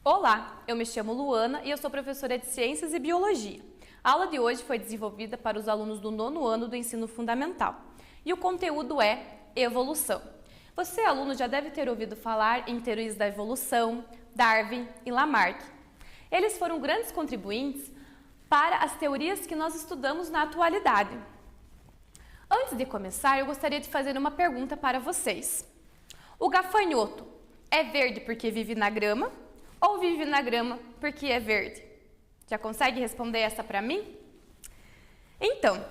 Olá, eu me chamo Luana e eu sou professora de Ciências e Biologia. A aula de hoje foi desenvolvida para os alunos do 9º ano do ensino fundamental e o conteúdo é evolução. Você, aluno, já deve ter ouvido falar em teorias da evolução, Darwin e Lamarck. Eles foram grandes contribuintes para as teorias que nós estudamos na atualidade. Antes de começar, eu gostaria de fazer uma pergunta para vocês. O gafanhoto é verde porque vive na grama ou vive na grama porque é verde? Já consegue responder essa para mim? Então,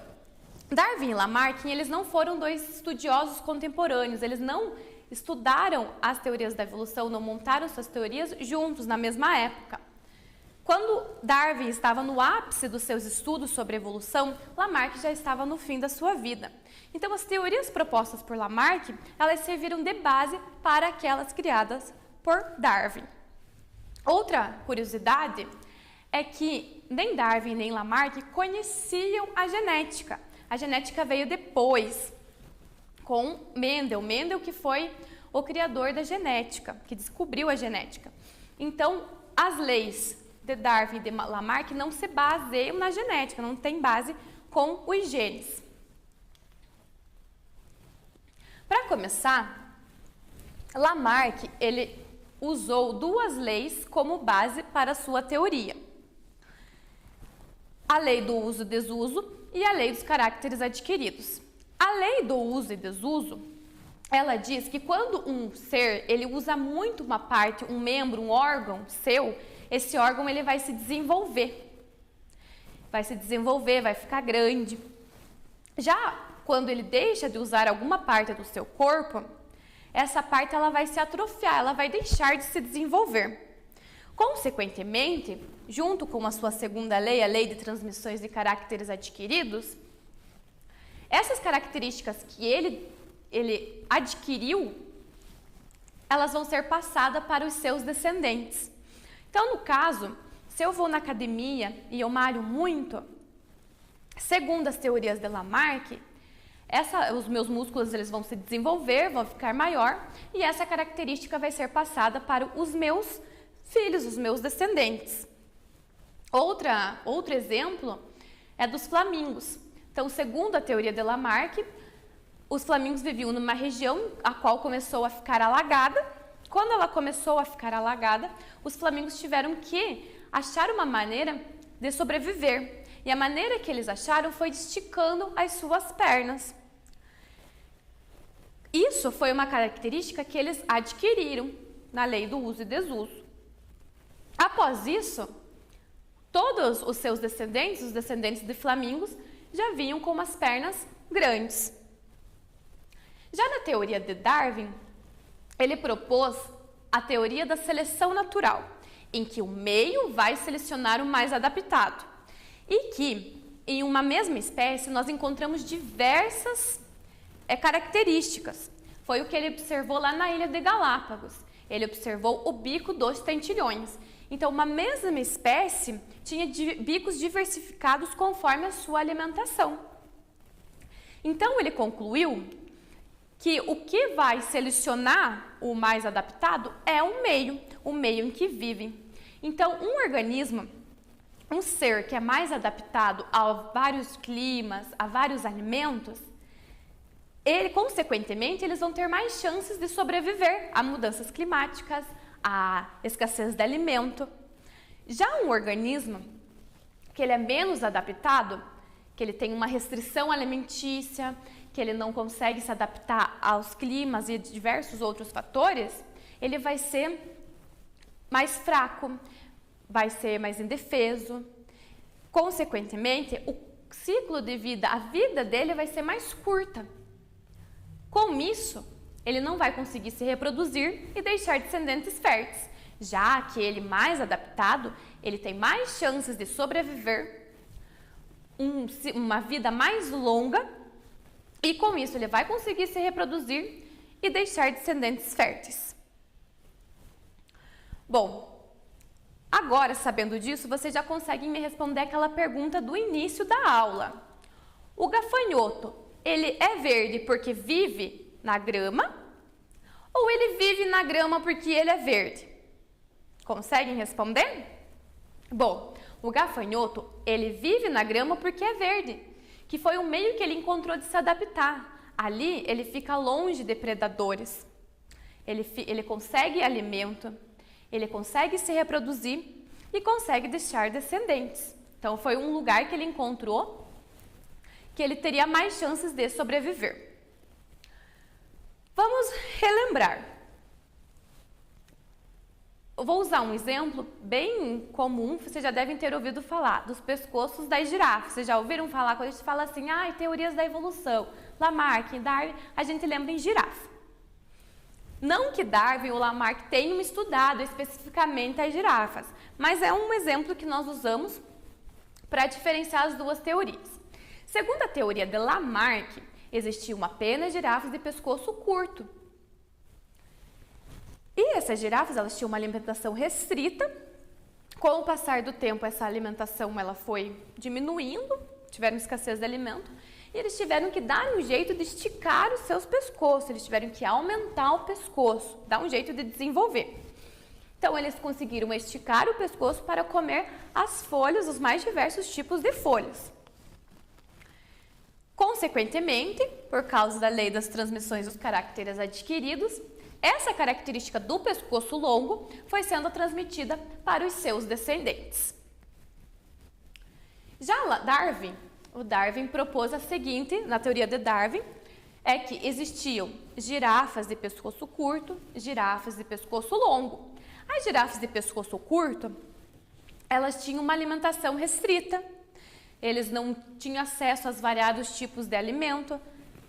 Darwin e Lamarck, eles não foram dois estudiosos contemporâneos, eles não estudaram as teorias da evolução, não montaram suas teorias juntos na mesma época. Quando Darwin estava no ápice dos seus estudos sobre evolução, Lamarck já estava no fim da sua vida. Então, as teorias propostas por Lamarck, elas serviram de base para aquelas criadas por Darwin. Outra curiosidade é que nem Darwin nem Lamarck conheciam a genética. A genética veio depois, com Mendel. Mendel que foi o criador da genética, que descobriu a genética. Então, as leis de Darwin e de Lamarck não se baseiam na genética, não tem base com os genes. Para começar, Lamarck, ele usou duas leis como base para a sua teoria. A lei do uso e desuso e a lei dos caracteres adquiridos. A lei do uso e desuso, ela diz que quando um ser, ele usa muito uma parte, um membro, um órgão seu, esse órgão ele vai se desenvolver. Vai ficar grande. Já quando ele deixa de usar alguma parte do seu corpo, essa parte ela vai se atrofiar, ela vai deixar de se desenvolver. Consequentemente, junto com a sua segunda lei, a lei de transmissões de caracteres adquiridos, essas características que ele adquiriu, elas vão ser passadas para os seus descendentes. Então, no caso, se eu vou na academia e eu malho muito, segundo as teorias de Lamarck, os meus músculos eles vão se desenvolver, vão ficar maior, e essa característica vai ser passada para os meus filhos, os meus descendentes. Outro exemplo é dos flamingos. Então, segundo a teoria de Lamarck, os flamingos viviam numa região a qual começou a ficar alagada. Quando ela começou a ficar alagada, os flamingos tiveram que achar uma maneira de sobreviver. E a maneira que eles acharam foi esticando as suas pernas. Isso foi uma característica que eles adquiriram na lei do uso e desuso. Após isso, todos os seus descendentes, os descendentes de flamingos, já vinham com umas pernas grandes. Já na teoria de Darwin, ele propôs a teoria da seleção natural, em que o meio vai selecionar o mais adaptado. E que, em uma mesma espécie, nós encontramos diversas características. Foi o que ele observou lá na ilha de Galápagos. Ele observou o bico dos tentilhões. Então, uma mesma espécie tinha bicos diversificados conforme a sua alimentação. Então, ele concluiu que o que vai selecionar o mais adaptado é o meio em que vivem. Então, um organismo, um ser que é mais adaptado a vários climas, a vários alimentos, consequentemente, eles vão ter mais chances de sobreviver a mudanças climáticas, a escassez de alimento. Já um organismo que ele é menos adaptado, que ele tem uma restrição alimentícia, que ele não consegue se adaptar aos climas e diversos outros fatores, ele vai ser mais fraco, vai ser mais indefeso. Consequentemente, o ciclo de vida, a vida dele vai ser mais curta. Com isso, ele não vai conseguir se reproduzir e deixar descendentes férteis, já que ele mais adaptado, ele tem mais chances de sobreviver, uma vida mais longa, e com isso ele vai conseguir se reproduzir e deixar descendentes férteis. Bom, agora sabendo disso, vocês já conseguem me responder aquela pergunta do início da aula. O gafanhoto, ele é verde porque vive na grama ou ele vive na grama porque ele é verde? Conseguem responder? Bom, o gafanhoto, ele vive na grama porque é verde, que foi um meio que ele encontrou de se adaptar. Ali, ele fica longe de predadores. Ele consegue alimento, ele consegue se reproduzir e consegue deixar descendentes. Então, foi um lugar que ele encontrou que ele teria mais chances de sobreviver. Vamos relembrar. Eu vou usar um exemplo bem comum, vocês já devem ter ouvido falar, dos pescoços das girafas. Vocês já ouviram falar, quando a gente fala assim, teorias da evolução, Lamarck, Darwin, a gente lembra em girafa. Não que Darwin ou Lamarck tenham estudado especificamente as girafas, mas é um exemplo que nós usamos para diferenciar as duas teorias. Segundo a teoria de Lamarck, existiam apenas girafas de pescoço curto. E essas girafas, elas tinham uma alimentação restrita. Com o passar do tempo, essa alimentação ela foi diminuindo, tiveram escassez de alimento, e eles tiveram que dar um jeito de esticar os seus pescoços, eles tiveram que aumentar o pescoço, dar um jeito de desenvolver. Então, eles conseguiram esticar o pescoço para comer as folhas, os mais diversos tipos de folhas. Consequentemente, por causa da lei das transmissões dos caracteres adquiridos, essa característica do pescoço longo foi sendo transmitida para os seus descendentes. Já o Darwin propôs a seguinte, na teoria de Darwin, é que existiam girafas de pescoço curto, girafas de pescoço longo. As girafas de pescoço curto, elas tinham uma alimentação restrita, eles não tinham acesso aos variados tipos de alimento,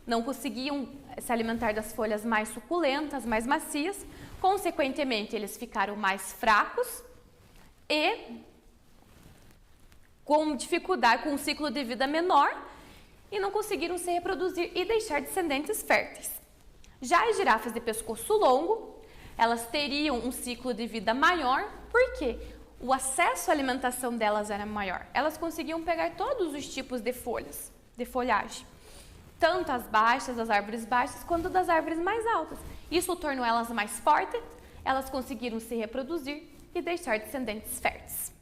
não conseguiam se alimentar das folhas mais suculentas, mais macias. Consequentemente, eles ficaram mais fracos e com dificuldade, com um ciclo de vida menor, e não conseguiram se reproduzir e deixar descendentes férteis. Já as girafas de pescoço longo, elas teriam um ciclo de vida maior, porque o acesso à alimentação delas era maior. Elas conseguiam pegar todos os tipos de folhas, de folhagem. Tanto as baixas, das árvores baixas, quanto das árvores mais altas. Isso tornou elas mais fortes, elas conseguiram se reproduzir e deixar descendentes férteis.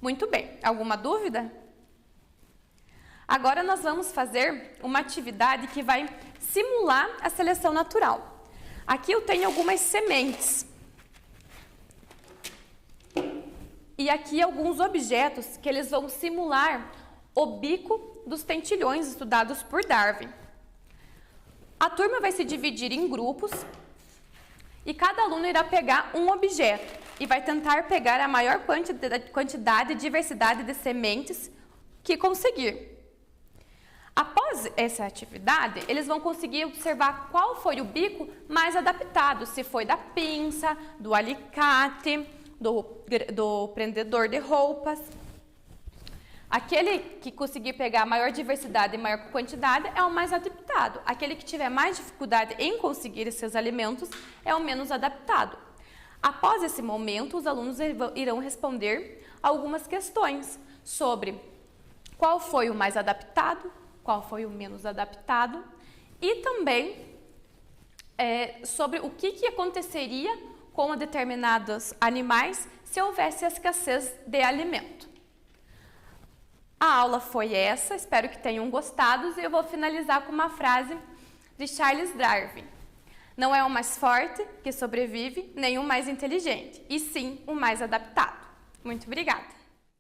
Muito bem, alguma dúvida? Agora nós vamos fazer uma atividade que vai simular a seleção natural. Aqui eu tenho algumas sementes. E aqui alguns objetos que eles vão simular o bico dos tentilhões estudados por Darwin. A turma vai se dividir em grupos e cada aluno irá pegar um objeto e vai tentar pegar a maior quantidade e diversidade de sementes que conseguir. Após essa atividade, eles vão conseguir observar qual foi o bico mais adaptado, se foi da pinça, do alicate, do prendedor de roupas. Aquele que conseguir pegar maior diversidade e maior quantidade é o mais adaptado. Aquele que tiver mais dificuldade em conseguir esses alimentos é o menos adaptado. Após esse momento, os alunos irão responder algumas questões sobre qual foi o mais adaptado, qual foi o menos adaptado e também sobre o que aconteceria com determinados animais se houvesse escassez de alimento. A aula foi essa, espero que tenham gostado e eu vou finalizar com uma frase de Charles Darwin. Não é o mais forte que sobrevive, nem o mais inteligente, e sim o mais adaptado. Muito obrigada!